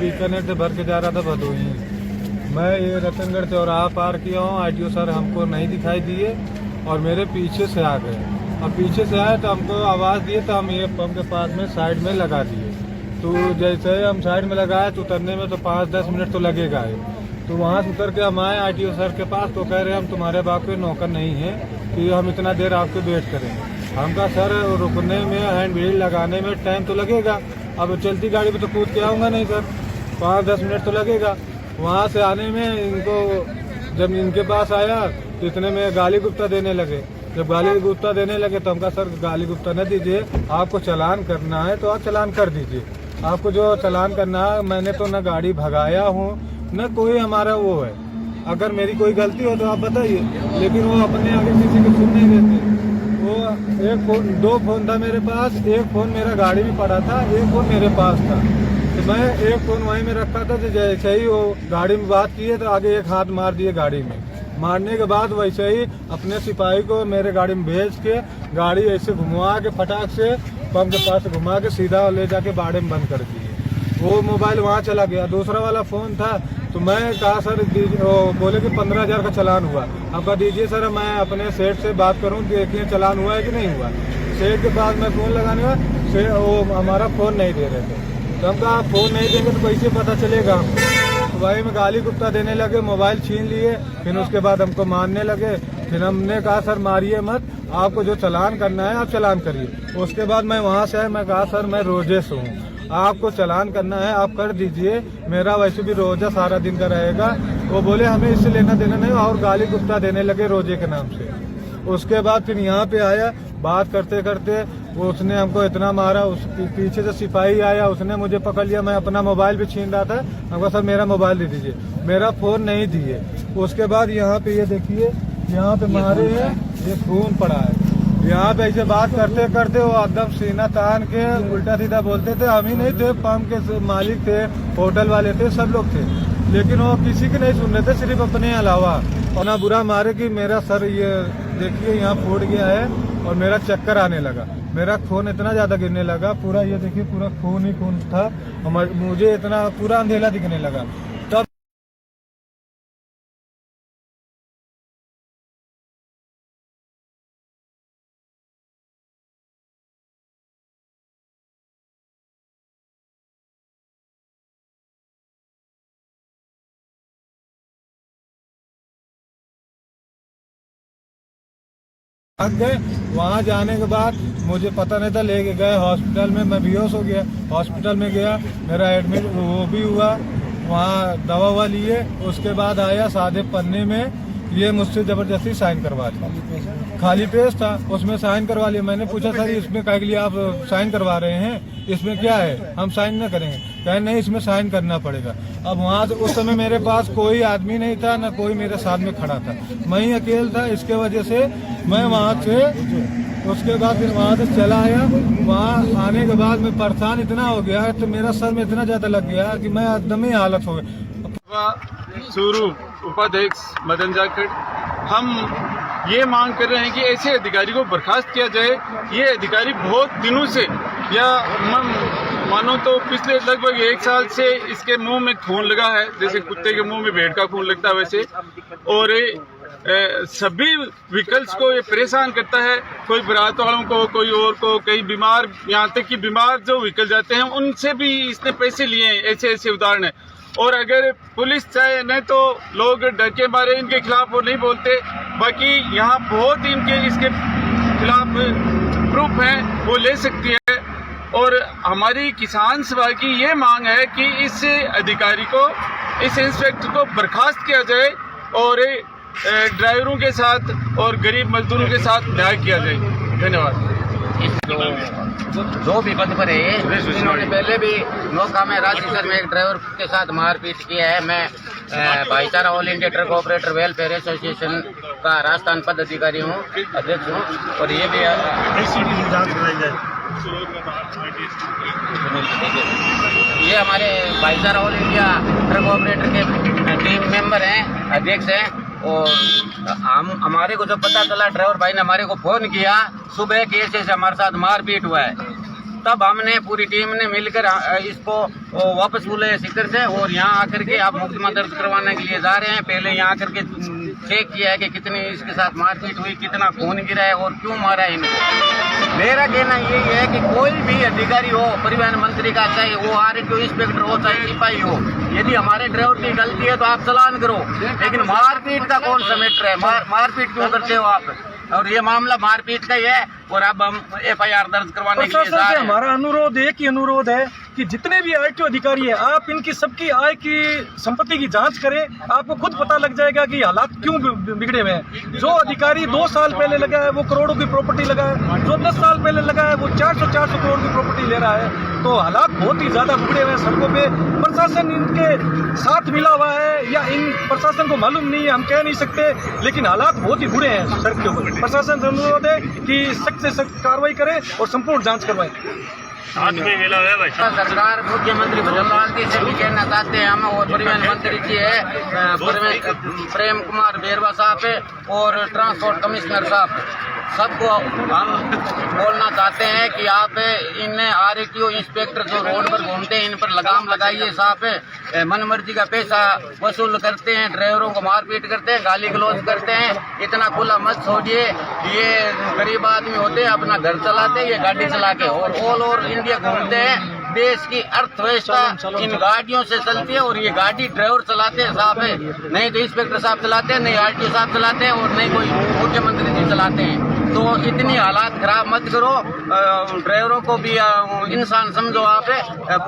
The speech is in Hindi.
बीकानेर से भर के जा रहा था भदोही। मैं ये रतनगढ़ चौराहा पार किया हूँ, आरटीओ सर हमको नहीं दिखाई दिए और मेरे पीछे से आ गए। अब पीछे से आए तो हमको आवाज़ दिए तो हम ये पंप के पास में साइड में लगा दिए। तो जैसे हम साइड में लगाए तो उतरने में तो 5-10 मिनट तो लगेगा है। तो वहाँ से उतर के हम आए आरटीओ सर के पास, तो कह रहे हम तुम्हारे बाप के नौकर नहीं हैं कि हम इतना देर आपके वेट करें। हम कहा सर रुकने में हैंड ब्रेक लगाने में टाइम तो लगेगा, अब चलती गाड़ी पे तो कूद के आऊँगा नहीं सर, 5-10 मिनट तो लगेगा। वहाँ से आने में इनको जब इनके पास आया तो इतने में गाली गुप्ता देने लगे। जब गाली गुप्ता देने लगे तो हम कहा सर गाली गुप्ता न दीजिए, आपको चालान करना है तो आप चालान कर दीजिए। आपको जो चालान करना है, मैंने तो न गाड़ी भगाया हूँ न कोई हमारा वो है, अगर मेरी कोई गलती हो तो आप बताइए। लेकिन वो अपने आगे किसी को सुन नहीं देते। वो एक फोन 2 फोन था मेरे पास, एक फोन मेरा गाड़ी में पड़ा था, एक फोन मेरे पास था। तो मैं एक फोन वहीं में रखा था, तो जैसे ही वो गाड़ी में बात किए तो आगे एक हाथ मार दिए गाड़ी में। मारने के बाद वैसे ही अपने सिपाही को मेरे गाड़ी में भेज के गाड़ी ऐसे घुमा के फटाक से पंप के पास घुमा के सीधा ले जाके बाड़े में बंद कर दिए। वो मोबाइल वहाँ चला गया। दूसरा वाला फ़ोन था तो मैं कहा सर बोले कि 15,000 का चालान हुआ। अब कहा दीजिए सर मैं अपने सेठ से बात करूँ, देखिए चालान हुआ है कि नहीं हुआ। सेठ के पास मैं फ़ोन लगाने में वो हमारा फ़ोन नहीं दे रहे थे। तो हम कहा फ़ोन नहीं देंगे तो कैसे पता चलेगा। तो भाई में गाली गुप्ता देने लगे, मोबाइल छीन लिए, फिर उसके बाद हमको मारने लगे। फिर हमने कहा सर मारिए मत, आपको जो चालान करना है आप चालान करिए। उसके बाद मैं वहाँ से आया, मैं कहा सर मैं रोजे से हूँ, आपको चालान करना है आप कर दीजिए, मेरा वैसे भी रोजा सारा दिन का रहेगा। वो बोले हमें इससे लेना देना नहीं, और गाली गुप्ता देने लगे रोजे के नाम से। उसके बाद फिर यहाँ पे आया, बात करते करते वो उसने हमको इतना मारा, उस पीछे से सिपाही आया, उसने मुझे पकड़ लिया। मैं अपना मोबाइल भी छीन रहा था, हमको सर मेरा मोबाइल दे दीजिए, मेरा फ़ोन नहीं दिए। उसके बाद यहाँ पे ये देखिए, यहाँ पे मारे हैं, ये खून पड़ा है। यहाँ पे ऐसे बात करते करते वो एकदम सीना तान के उल्टा सीधा बोलते थे। हम ही नहीं थे, पंप के मालिक थे, होटल वाले थे, सब लोग थे, लेकिन वो किसी की नहीं सुन रहे थे, सिर्फ अपने अलावा। और ना बुरा मारे कि मेरा सर ये देखिए यहाँ फूट गया है और मेरा चक्कर आने लगा, मेरा खून इतना ज़्यादा गिरने लगा, पूरा ये देखिए पूरा खून ही खून था और मुझे इतना पूरा अंधेला दिखने लगा। तब भाग गए। वहाँ जाने के बाद मुझे पता नहीं था, लेके गए हॉस्पिटल में, मैं बेहोश हो गया। हॉस्पिटल में गया, मेरा एडमिट वो भी हुआ, वहाँ दवा ववा लिए। उसके बाद आया, सादे पन्ने में ये मुझसे ज़बरदस्ती साइन करवा दिया। खाली पेज था, उसमें साइन करवा लिया। मैंने पूछा सर इसमें क्या के लिए आप साइन करवा रहे हैं, इसमें क्या है, हम साइन न करेंगे। कहे नहीं इसमें साइन करना पड़ेगा। अब वहाँ से उस समय मेरे पास कोई आदमी नहीं था, न कोई मेरे साथ में खड़ा था, मैं ही अकेला था। इसके वजह से मैं वहाँ से उसके बाद फिर वहाँ से चला आया। वहाँ आने के बाद मैं परेशान इतना हो गया तो मेरा सर में इतना ज़्यादा लग गया कि मैं एकदम ही हालत हो गया। स्वरूप उपाध्यक्ष मदन जाखड़, हम ये मांग कर रहे हैं कि ऐसे अधिकारी को बर्खास्त किया जाए। ये अधिकारी बहुत दिनों से, या मानो तो पिछले लगभग 1 साल से इसके मुंह में खून लगा है, जैसे कुत्ते के मुंह में भेड़ का खून लगता है वैसे। और सभी व्हीकल्स को ये परेशान करता है, कोई बारात वालों को, कोई और को, कई बीमार, यहाँ तक कि बीमार जो व्हीकल जाते हैं उनसे भी इसने पैसे लिए हैं। ऐसे ऐसे उदाहरण है। और अगर पुलिस चाहे नहीं तो लोग डर के मारे इनके खिलाफ वो नहीं बोलते। बाकी यहाँ बहुत इनके इसके खिलाफ प्रूफ हैं, वो ले सकती है। और हमारी किसान सभा की ये मांग है कि इस अधिकारी को, इस इंस्पेक्टर को बर्खास्त किया जाए और ड्राइवरों के साथ और गरीब मजदूरों के साथ न्याय किया जाए। धन्यवाद। जो भी पद पर है, इन्होंने पहले भी मौका में राजस्थान में एक ड्राइवर के साथ मारपीट किया है। मैं भाईचारा all India truck operator welfare association का राजस्थान पद अधिकारी हूँ, अध्यक्ष हूँ। और ये भी ये हमारे भाईचारा ऑल इंडिया ट्रक ऑपरेटर के टीम मेंबर हैं, अध्यक्ष हैं। और हमारे को जब पता चला, ड्राइवर भाई ने हमारे को फोन किया सुबह कि ऐसे हमारे साथ मारपीट हुआ है, तब हमने पूरी टीम ने मिलकर इसको वापस बुलाया सिकर से और यहाँ आकर के आप मुकदमा दर्ज करवाने के लिए जा रहे हैं। पहले यहाँ आकर के चेक किया है कि कितनी इसके साथ मारपीट हुई, कितना खून गिरा है और क्यों मारा है इनको। मेरा कहना यही है कि कोई भी अधिकारी हो, परिवहन मंत्री का, चाहे वो आरटीओ इंस्पेक्टर हो चाहे सिपाही हो, यदि हमारे ड्राइवर की गलती है तो आप चालान करो, लेकिन मारपीट का कौन सा मैटर है? मारपीट क्यों करते हो आप? और ये मामला मारपीट का ही है और अब हम FIR दर्ज करवाने के लिए जा रहे हैं। हमारा अनुरोध एक ही अनुरोध है कि जितने भी आरटीओ अधिकारी है, आप इनकी सबकी आय की संपत्ति की जांच करें। आपको खुद पता लग जाएगा कि हालात क्यों बिगड़े हुए हैं। जो अधिकारी 2 साल पहले लगा है वो करोड़ों की प्रॉपर्टी लगा है, जो 10 साल पहले लगा है वो 400 करोड़ की प्रॉपर्टी ले रहा है। तो हालात बहुत ही ज्यादा बिगड़े हुए हैं सड़कों पे। प्रशासन इनके साथ मिला हुआ है या इन प्रशासन को मालूम नहीं है, हम कह नहीं सकते, लेकिन हालात बहुत ही बुरे हैं सड़क के ऊपर। प्रशासन से अनुरोध है कि सख्त से सख्त कार्रवाई करें और संपूर्ण जांच करवाएं। हाथ में मिला हुआ है भाई। सरकार मुख्यमंत्री भजन लाल जी से भी कहना चाहते हैं हम, और परिवहन मंत्री जी है प्रेम कुमार बेरवा साहब है और ट्रांसपोर्ट कमिश्नर साहब, सबको हम बोलना चाहते हैं कि आप इन आरटीओ इंस्पेक्टर जो रोड पर घूमते हैं इन पर लगाम लगाइए। साहब मनमर्जी का पैसा वसूल करते हैं, ड्राइवरों को मारपीट करते हैं, गाली गलौज करते हैं, इतना खुला मत छोड़िए। ये गरीब आदमी होते हैं, अपना घर चलाते हैं, ये गाड़ी चला के और ऑल ओवर इंडिया घूमते हैं। देश की अर्थव्यवस्था इन गाड़ियों से चलती है और ये गाड़ी ड्राइवर चलाते हैं साहब है, नहीं तो इंस्पेक्टर साहब चलाते हैं, नहीं आरटीओ साहब चलाते हैं और नहीं कोई मुख्यमंत्री जी चलाते हैं। तो इतनी हालात खराब मत करो, ड्राइवरों को भी इंसान समझो आप।